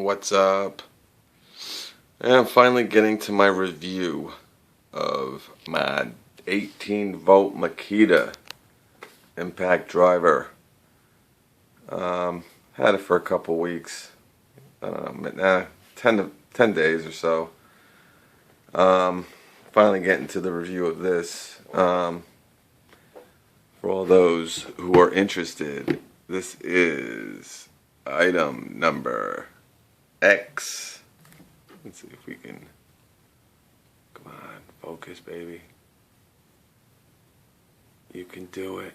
What's up? And I'm finally getting to my review of my 18-volt Makita impact driver. Had it for a couple weeks. I don't know, 10 days or so. Finally getting to the review of this. For all those who are interested, this is item number X. Let's see if we can. Come on, focus, baby. You can do it.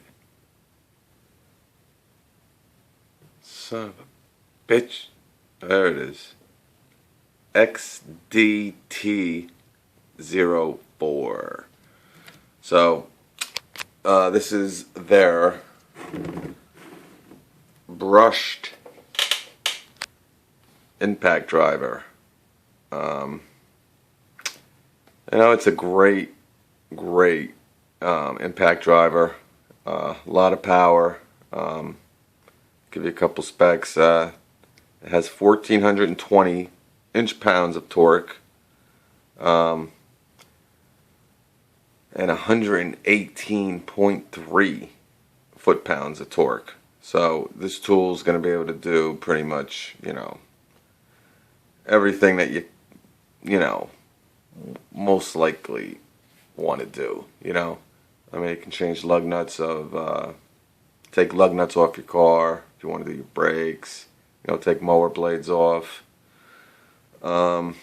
Son of a bitch. There it is. XTD04. So, this is their brushed impact driver. It's a great impact driver. A lot of power. Give you a couple specs. It has 1,420 inch-pounds of torque. And 118.3 foot-pounds of torque. So this tool is going to be able to do pretty much, everything that you most likely want to do. I mean, it can change lug nuts take lug nuts off your car if you want to do your brakes. Take mower blades off. Any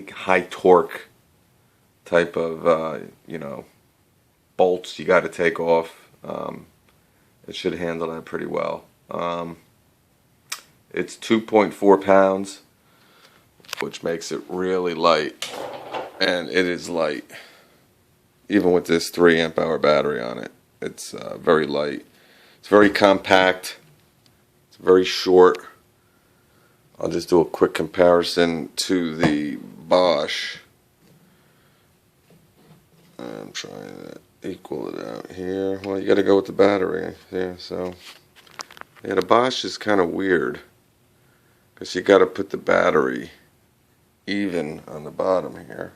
high torque type of bolts you got to take off. It should handle that pretty well. It's 2.4 pounds, which makes it really light, and it is light even with this 3 amp hour battery on it. It's very light. It's very compact. It's very short. I'll just do a quick comparison to the Bosch. I'm trying to equal it out here. Well, you got to go with the battery. Yeah, so the Bosch is kind of weird because you got to put the battery even on the bottom here,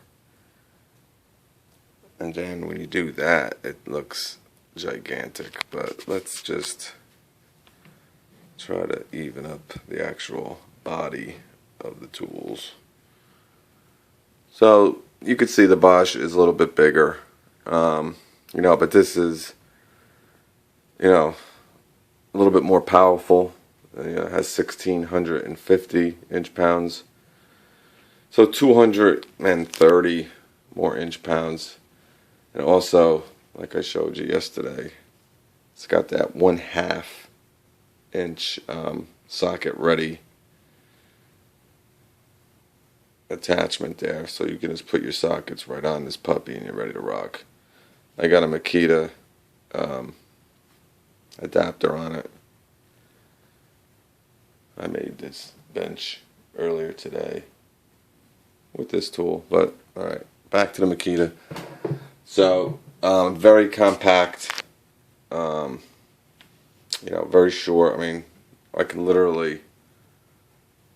and then when you do that, it looks gigantic. But let's just try to even up the actual body of the tools. So you could see the Bosch is a little bit bigger, but this is, a little bit more powerful. It has 1,650 inch-pounds, so 230 more inch-pounds. And also, like I showed you yesterday, it's got that 1/2 inch socket ready attachment there, so you can just put your sockets right on this puppy and you're ready to rock. I got a Makita adapter on it. I made this bench earlier today with this tool. But alright, back to the Makita. So very compact, very short. I mean, I can literally,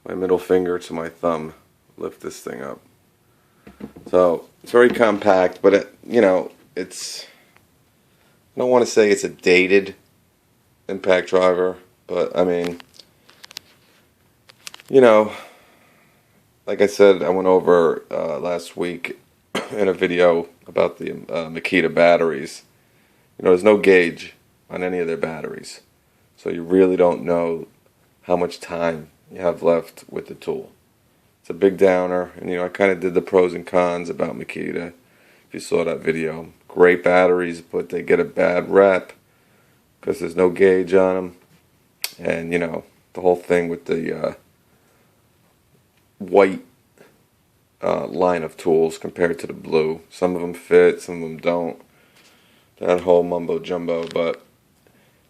my middle finger to my thumb, lift this thing up. So it's very compact, but it's, I don't want to say it's a dated impact driver, but I mean, like I said, I went over last week in a video about the Makita batteries. There's no gauge on any of their batteries, so you really don't know how much time you have left with the tool. It's a big downer, and I kind of did the pros and cons about Makita. If you saw that video, great batteries, but they get a bad rep because there's no gauge on them, and the whole thing with the white line of tools compared to the blue. Some of them fit, some of them don't. That whole mumbo jumbo, but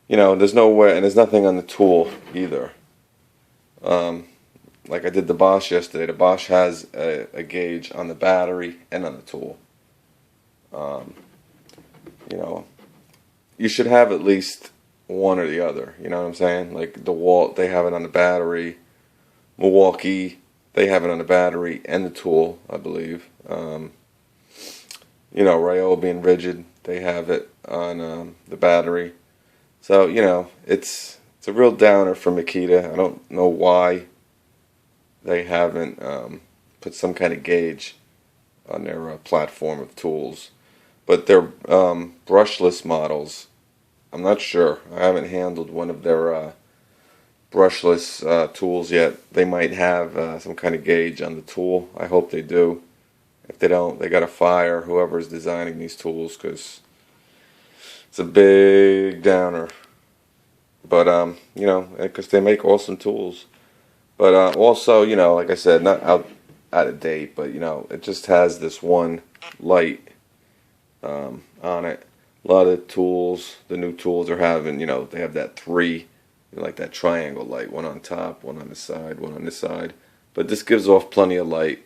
there's no way, and there's nothing on the tool either. Like I did the Bosch yesterday. The Bosch has a gauge on the battery and on the tool. You should have at least one or the other. You know what I'm saying? Like DeWalt, they have it on the battery. Milwaukee, they have it on the battery and the tool, I believe. You know, Ryobi and Rigid, they have it on the battery. So, you know, it's a real downer for Makita. I don't know why they haven't put some kind of gauge on their platform of tools. But their brushless models, I'm not sure. I haven't handled one of their brushless tools yet. They might have some kind of gauge on the tool. I hope they do. If they don't, they gotta fire whoever's designing these tools, because it's a big downer. But you know, because they make awesome tools. But also, you know, like I said, not out of date, but you know, it just has this one light on it. A lot of tools, the new tools are having, you know, they have that three, you know, like that triangle light, one on top, one on the side, one on this side. But this gives off plenty of light.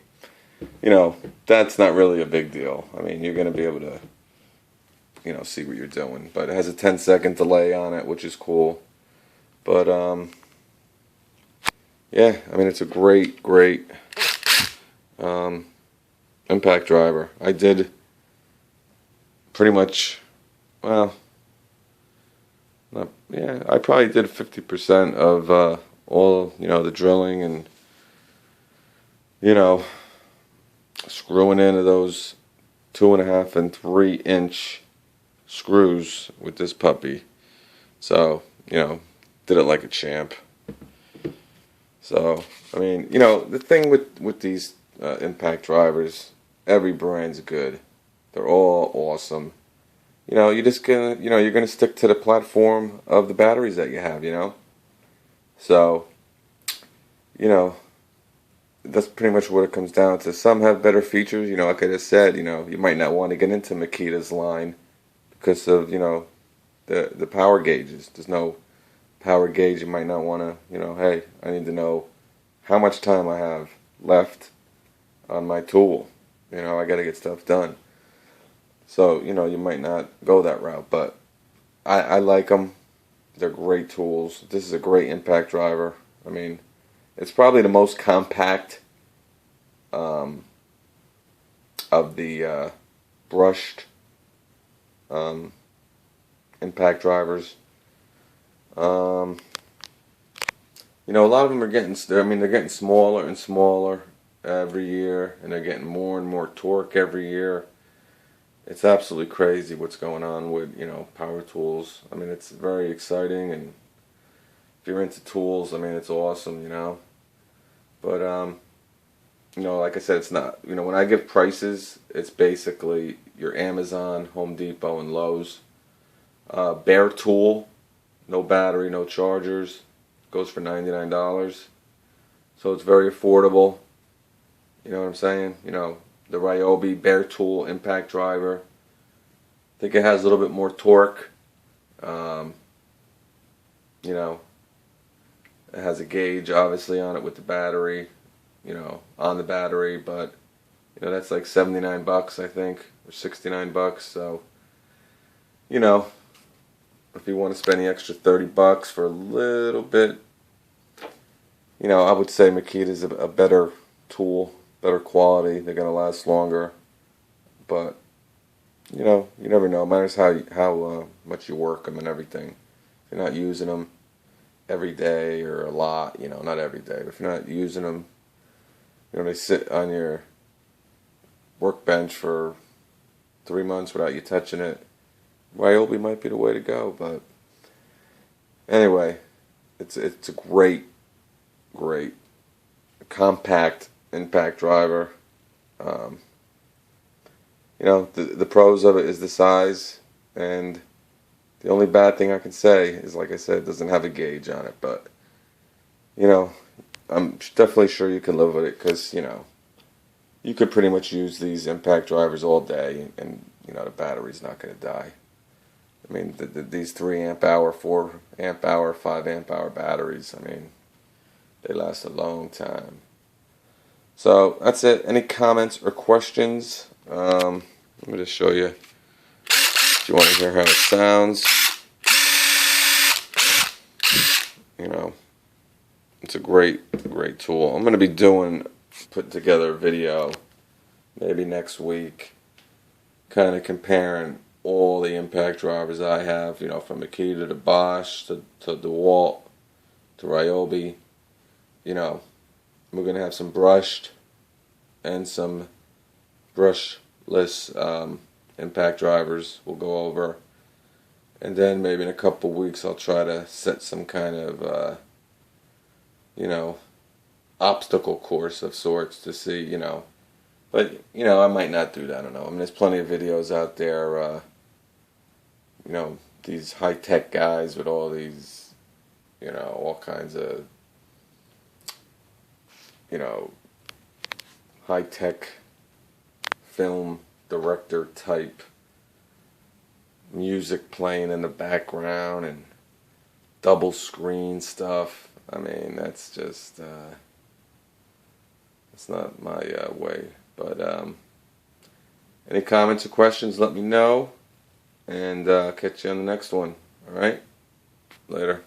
You know, that's not really a big deal. I mean, you're going to be able to, you know, see what you're doing. But it has a 10-second delay on it, which is cool. But, yeah, I mean, it's a great, great impact driver. I did pretty much, well, yeah, I probably did 50% of all, you know, the drilling and, you know, screwing into those 2.5 and 3-inch screws with this puppy. So, you know, did it like a champ. So, I mean, you know, the thing with these impact drivers, every brand's good. They're all awesome. You know, you're just gonna, you know, you're gonna stick to the platform of the batteries that you have, you know. So, you know, that's pretty much what it comes down to. Some have better features, you know, like I just said, you know, you might not want to get into Makita's line because of, you know, the power gauges. There's no power gauge. You might not want to, you know, hey, I need to know how much time I have left on my tool. You know, I got to get stuff done. So, you know, you might not go that route, but I like them. They're great tools. This is a great impact driver. I mean, it's probably the most compact of the brushed impact drivers. You know, a lot of them are getting, I mean, they're getting smaller and smaller every year, and they're getting more and more torque every year. It's absolutely crazy what's going on with, you know, power tools. I mean, it's very exciting, and if you're into tools, I mean, it's awesome, you know. But, you know, like I said, it's not, you know, when I give prices, it's basically your Amazon, Home Depot, and Lowe's. Bare tool, no battery, no chargers, goes for $99. So it's very affordable. You know what I'm saying? You know, the Ryobi bare tool impact driver. I think it has a little bit more torque. You know, it has a gauge obviously on it with the battery, you know, on the battery, but you know, that's like 79 bucks, I think, or 69 bucks. So, you know, if you want to spend the extra 30 bucks for a little bit, you know, I would say Makita's a better tool, better quality. They're going to last longer. But, you know, you never know. It matters how much you work them and everything. If you're not using them every day or a lot, you know, not every day, but if you're not using them, you know, they sit on your workbench for 3 months without you touching it, Ryobi might be the way to go. But anyway, it's a great compact impact driver. You know, the pros of it is the size, and the only bad thing I can say is, like I said, it doesn't have a gauge on it. But you know, I'm definitely sure you can live with it, because you know, you could pretty much use these impact drivers all day, and you know, the battery's not going to die. I mean, these 3 amp hour, 4 amp hour, 5 amp hour batteries, I mean, they last a long time. So that's it. Any comments or questions? Let me just show you if you want to hear how it sounds. You know, it's a great tool. I'm going to be putting together a video maybe next week, kind of comparing all the impact drivers I have, you know, from Makita to Bosch to DeWalt to Ryobi. You know, we're going to have some brushed and some brushless impact drivers we'll go over. And then maybe in a couple weeks I'll try to set some kind of, you know, obstacle course of sorts to see, you know. But, you know, I might not do that, I don't know. I mean, there's plenty of videos out there, you know, these high-tech guys with all these, you know, all kinds of, you know, high-tech film director type music playing in the background and double screen stuff. I mean, that's just, it's not my way. But any comments or questions, let me know. And catch you on the next one. Alright? Later.